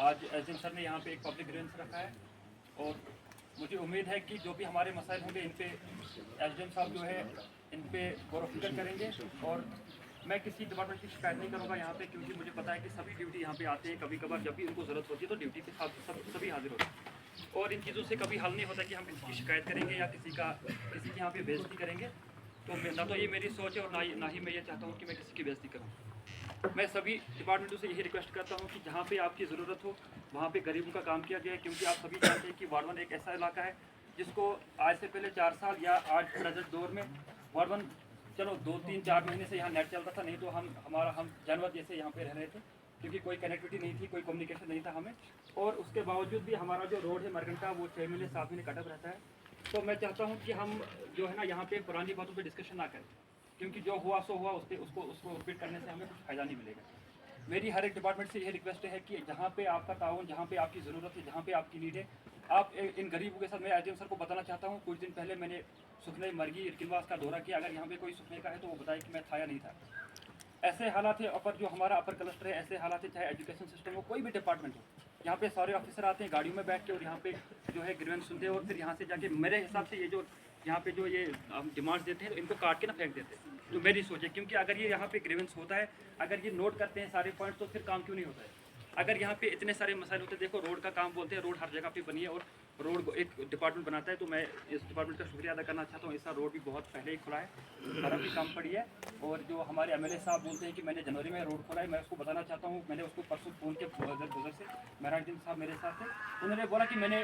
आज SDM sir ने यहाँ पे एक पब्लिक ग्रीवेंस रखा है और मुझे उम्मीद है कि जो भी हमारे मसाइल होंगे इन पे एसडीएम साहब जो है इन पे गौर फिक्र करेंगे। और मैं किसी डिपार्टमेंट की शिकायत नहीं करूँगा यहाँ पे, क्योंकि मुझे पता है कि सभी ड्यूटी यहाँ पे आते हैं। कभी कभार जब भी उनको ज़रूरत होती है तो ड्यूटी पे सभी हाजिर होते हैं और इन चीज़ों से कभी हल नहीं होता कि हम किसी की शिकायत करेंगे या किसी की यहाँ पे बेइज्जती करेंगे। तो ना तो ये मेरी सोच है और ना ही मैं ये चाहता हूँ कि मैं किसी की बेइज्जती करूँ। मैं सभी डिपार्टमेंटों से यही रिक्वेस्ट करता हूँ कि जहाँ पे आपकी ज़रूरत हो वहाँ पे गरीबों का काम किया जाए, क्योंकि आप सभी जानते हैं कि वार्ड 1 एक ऐसा इलाका है जिसको आज से पहले 4 साल या आज प्रेजेंट दौर में वार्ड 1 चलो 2-3-4 महीने से यहाँ नेट चलता था, नहीं तो हम जानवर जैसे यहाँ पे रह रहे थे, क्योंकि कोई कनेक्टिविटी नहीं थी, कोई कम्युनिकेशन नहीं था हमें। और उसके बावजूद भी हमारा जो रोड है मरकन का वो 6 महीने 7 महीने कटअप रहता है। तो मैं चाहता हूँ कि हम जो है ना यहाँ पे पुरानी बातों पे डिस्कशन ना करें, क्योंकि जो हुआ सो हुआ उसको रिपीट करने से हमें कुछ फ़ायदा नहीं मिलेगा। मेरी हर एक डिपार्टमेंट से यही रिक्वेस्ट है कि जहाँ पे आपका ताउन, जहाँ पे आपकी ज़रूरत है, जहाँ पे आपकी नीड है, आप इन गरीबों के साथ। मैं एसडीएम सर को बताना चाहता हूँ, कुछ दिन पहले मैंने सुखने मरगी इरकिलवास का दौरा किया। अगर यहाँ पे कोई सुखने का है तो वो बताए कि मैं था या नहीं था। ऐसे हालात है जो हमारा अपर क्लस्टर है, ऐसे हालात है चाहे एजुकेशन सिस्टम हो, कोई भी डिपार्टमेंट हो, यहाँ पे सारे ऑफिसर आते हैं गाड़ियों में बैठ के और यहाँ पे जो है ग्रीवेंस सुनते हैं और फिर यहाँ से जाके मेरे हिसाब से ये जो यहाँ पे जो ये डिमांड्स देते हैं तो इनको काट के ना फेंक देते हैं। तो मेरी सोच है, क्योंकि अगर ये यहाँ पे ग्रीवेंस होता है, अगर ये नोट करते हैं सारे पॉइंट्स, तो फिर काम क्यों नहीं होता है। अगर यहाँ पे इतने सारे मसाइल होते हैं, देखो रोड का काम बोलते हैं, रोड हर जगह पे बनी है और रोड एक डिपार्टमेंट बनाता है, तो मैं इस डिपार्टमेंट का शुक्रिया अदा करना चाहता हूँ। इसका रोड भी बहुत पहले ही खुला है, बर्फ़ भी कम पड़ी है। और जो हमारे एमएलए साहब बोलते हैं कि मैंने जनवरी में रोड खोला है, मैं उसको बताना चाहता हूँ, मैंने उसको परसों फ़ोन के गुजर से मेहरान साहब मेरे साथ थे, उन्होंने बोला कि मैंने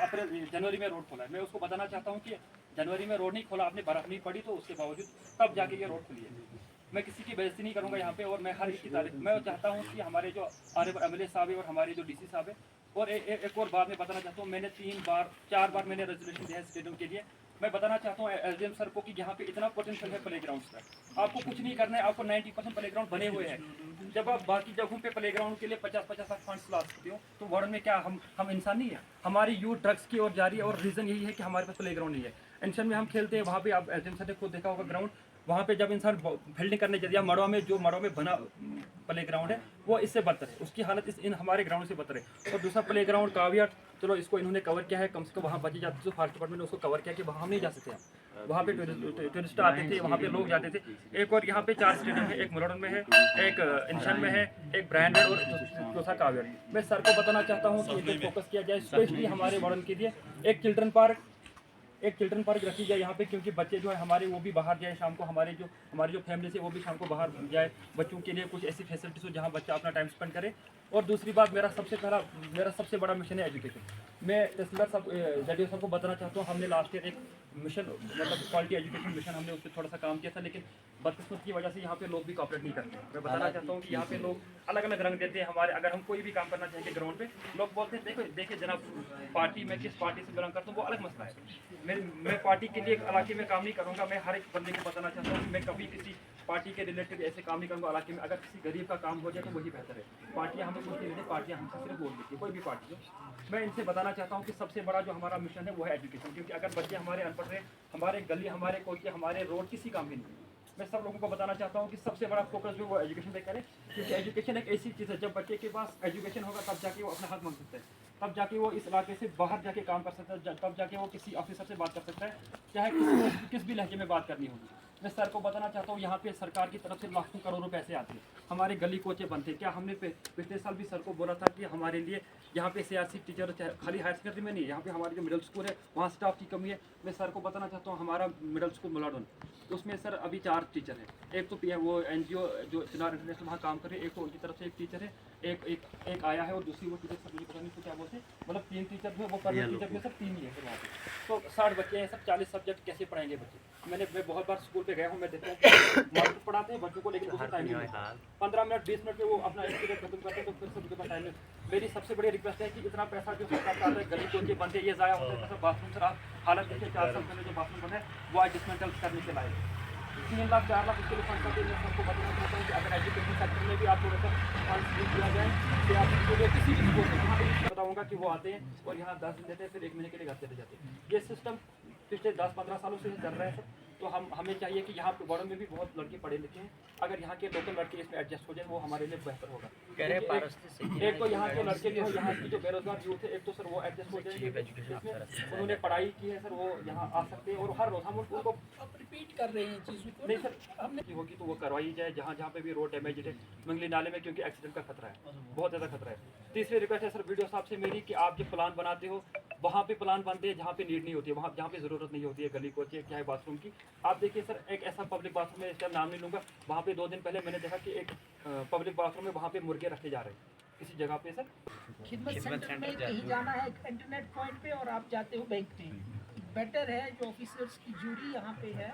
अप्रैल जनवरी में रोड खोला है। मैं उसको बताना चाहता हूँ कि जनवरी में रोड नहीं खोला आपने, बर्फ़ नहीं पड़ी, तो उसके बावजूद तब जाके ये रोड खुली है। मैं किसी की बेइज्जती नहीं करूँगा यहाँ पे और मैं हर एक की तारीफ। मैं चाहता हूँ कि हमारे जो एमएलए साहब है और हमारे जो डीसी साहब है, और एक और बात मैं बताना चाहता हूँ, मैंने 4 बार मैंने रेजोल्यूशन दिया है स्टेडियम के लिए। मैं बताना चाहता हूँ एसडीएम सर को कि यहाँ पे इतना पोटेंशियल है प्ले ग्राउंड का, आपको कुछ नहीं करना है, आपको 90% प्ले ग्राउंड बने हुए हैं। जब आप बाकी जगहों पे प्ले ग्राउंड के लिए 50-50 लाख फंड्स ला सकते हो, तो वार्ड में क्या हम इंसान नहीं है? हमारी यूथ ड्रग्स की ओर जा रही है और रीज़न यही है कि हमारे पास प्ले ग्राउंड नहीं है। इंसान में हम खेलते हैं, वहाँ पे आप एसडीएम सर ने खुद देखा होगा ग्राउंड, वहाँ पे जब इंसान फील्डिंग करने जाती है, मड़वा में बना प्ले ग्राउंड है वो इससे बदतर है, उसकी हालत इन हमारे ग्राउंड से बदतर है। और दूसरा प्ले ग्राउंड कावियाट, चलो इसको इन्होंने कवर किया है, कम से कम वहाँ बची जाती थी, तो फॉरेस्ट डिपार्टमेंट ने उसको कवर किया कि वहाँ हम नहीं जा सकते हैं। वहाँ पे टूरिस्ट आते थे, वहाँ पे लोग जाते थे। एक और यहाँ पे 4 स्टेडियम है, एक मुरडन में है, एक इंशन में है, एक ब्रांडेड और चौथा कावियाट। मैं सर को बताना चाहता हूँ कि इस पर फोकस किया जाए, स्पेशली हमारे वार्डन के लिए एक चिल्ड्रन पार्क रखी जाए यहाँ पे, क्योंकि बच्चे जो है हमारे वो भी बाहर जाए शाम को, हमारी जो फैमिली से वो भी शाम को बाहर जाए, बच्चों के लिए कुछ ऐसी फैसिलिटीज हो जहाँ बच्चा अपना टाइम स्पेंड करे। और दूसरी बात, मेरा सबसे बड़ा मिशन है एजुकेशन। मैं तहसीलदार साहब जडेजा साहब को बताना चाहता हूँ, हमने लास्ट ईयर एक मिशन मतलब क्वालिटी एजुकेशन मिशन हमने उस पर थोड़ा सा काम किया था, लेकिन बदकिस्मत की वजह से यहाँ पे लोग भी कॉपरेट नहीं करते। मैं बताना चाहता हूँ कि यहाँ पे लोग अलग अलग रंग देते हैं हमारे। अगर हम कोई भी काम करना चाहेंगे ग्राउंड पे, लोग बोलते हैं देखिए जनाब, पार्टी में किस पार्टी से बिलोंग करता हूँ वो अलग मसला है। मैं पार्टी के लिए इलाके में काम नहीं करूँगा। मैं हर एक बंदे को बताना चाहता हूँ कि मैं कभी किसी पार्टी के रिलेटेड ऐसे काम नहीं करूँगा इलाके में। अगर किसी गरीब का काम हो जाए तो वही बेहतर है। पार्टियाँ हमें कुछ नहीं देती, पार्टियाँ हमसे सिर्फ वोट देती है, कोई भी पार्टी हो। मैं इनसे बताना चाहता हूँ कि सबसे बड़ा जो हमारा मिशन है वो है एजुकेशन, क्योंकि अगर बच्चे हमारे अनपढ़ रहे, हमारे गली, हमारे कोचिया, हमारे रोड किसी काम के नहीं है। मैं सब लोगों को बताना चाहता हूँ कि सबसे बड़ा फोकस जो वो एजुकेशन पे करें, क्योंकि एजुकेशन एक ऐसी चीज़ है, जब बच्चे के पास एजुकेशन होगा तब जाके वो अपना हक मांग सकता है, तब जाके वो इस इलाके से बाहर जाके काम कर सकता है, तब जाके वो किसी ऑफिसर से बात कर सकता है, चाहे किस भी लहजे में बात करनी होगी। मैं सर को बताना चाहता हूँ, यहाँ पे सरकार की तरफ से लाखों करोड़ों पैसे आते हैं, हमारे गली कोचे बनते हैं। क्या हमने पिछले साल भी सर को बोला था कि हमारे लिए यहाँ पे सीआरसी टीचर खाली हायर सेकेंडरी में नहीं है, यहाँ पे हमारे जो मिडिल स्कूल है वहाँ स्टाफ की कमी है। मैं सर को बताना चाहता हूँ, हमारा मिडिल स्कूल मुलाडन, उसमें सर अभी 4 टीचर हैं। एक तो वो एनजीओ जो चिनार इंटरनेशनल वहाँ काम कर रहे हैं, एक तो उनकी तरफ से एक टीचर है, एक आया है, और दूसरी वो टीचर सब मुझे पता नहीं क्या बोलते, मतलब 3 टीचर जो है वो परमानेंट टीचर भी सब 3 ही है फिर वहाँ पे। तो 60 बच्चे हैं, सब 40 सब्जेक्ट कैसे पढ़ाएंगे बच्चे। मैं बहुत बार स्कूल पे गया हूँ, मैं देखता हूँ मास्टर पढ़ाते हैं बच्चों को, लेकिन उसको टाइम नहीं मिलता। 15 मिनट 20 मिनट में वो अपना एक पीरियड खत्म करते हैं, तो फिर से उनके पास टाइम नहीं। मेरी सबसे बड़ी रिक्वेस्ट है कि इतना पैसा जो सरकार का आता है गली कोचे बनते ये ज़ाया होता है। बाथरूम सर आप हालत देखिए, 4 साल पहले जो बाथरूम बना है वो आज डिसमेंटल करने के लाए 3 लाख 4 लाख उसके लिए फंड करते हैं। सबको बताना चाहता हूँ कि अगर एजुकेशन सेक्टर में भी आप थोड़ा सा फंड दिया जाए, कि आप किसी भी स्कूल में बताऊँगा कि वो आते हैं और यहाँ 10 दिन देते हैं, फिर 1 महीने के लिए घर चले जाते हैं। ये सिस्टम पिछले 10-15 सालों से चल रहा है सर। तो हमें चाहिए कि यहाँ पे बॉर्डर में भी बहुत लड़के पढ़े लिखे हैं, अगर यहाँ के लोकल लड़के इसमें एडजस्ट हो जाए वो हमारे लिए बेहतर होगा। एक तो यहाँ के लड़के जो है, यहाँ की जो बेरोजगार यूथ है, एक तो सर वो एडजस्ट हो जाएंगे, उन्होंने पढ़ाई की है सर, वो यहाँ आ सकते हैं और हर रोज हम उनको रिपीट कर रहे हैं चीज़ों को। नहीं सर, हमने होगी तो वो करवाई जाए जहाँ जहाँ पे भी रोड डैमेज है, मंगली नाले में, क्योंकि एक्सीडेंट का खतरा है, बहुत ज़्यादा खतरा है। तीसरी रिक्वेस्ट है सर वीडियो साहब से मेरी कि आप जब प्लान बनाते हो वहाँ पे प्लान बनते हैं जहाँ पे नीड नहीं होती है, वहाँ जहाँ पे ज़रूरत नहीं होती है, गली कोचे क्या है बाथरूम की। आप देखिए सर, एक ऐसा पब्लिक बाथरूम है, इसका नाम नहीं लूँगा, वहाँ पे 2 दिन पहले मैंने देखा कि एक पब्लिक बाथरूम है, वहाँ पे मुर्गे रखे जा रहे हैं किसी जगह पे सर। खिदमत सेंटर में कहीं जाना है इंटरनेट पॉइंट पे और आप जाते हो बैंक में, बेटर है जो ऑफिसर्स की जूरी यहाँ पे है,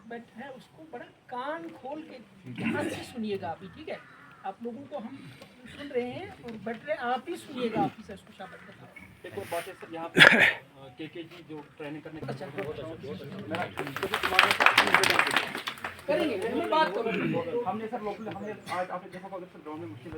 बेटर है उसको बड़ा कान खोल के ध्यान से सुनिएगा अभी, ठीक है? आप लोगों को हम सुन रहे हैं और बेटर है आप ही सुनिएगा ऑफिसर्स को। शाबाश बताओ। एक और बात है सर, यहाँ पे के जी जो ट्रेनिंग करने का करेंगे, बात करो। हमने सर लोकल, हमने आज आपने देखा होगा सर ग्राउंड में मुश्किल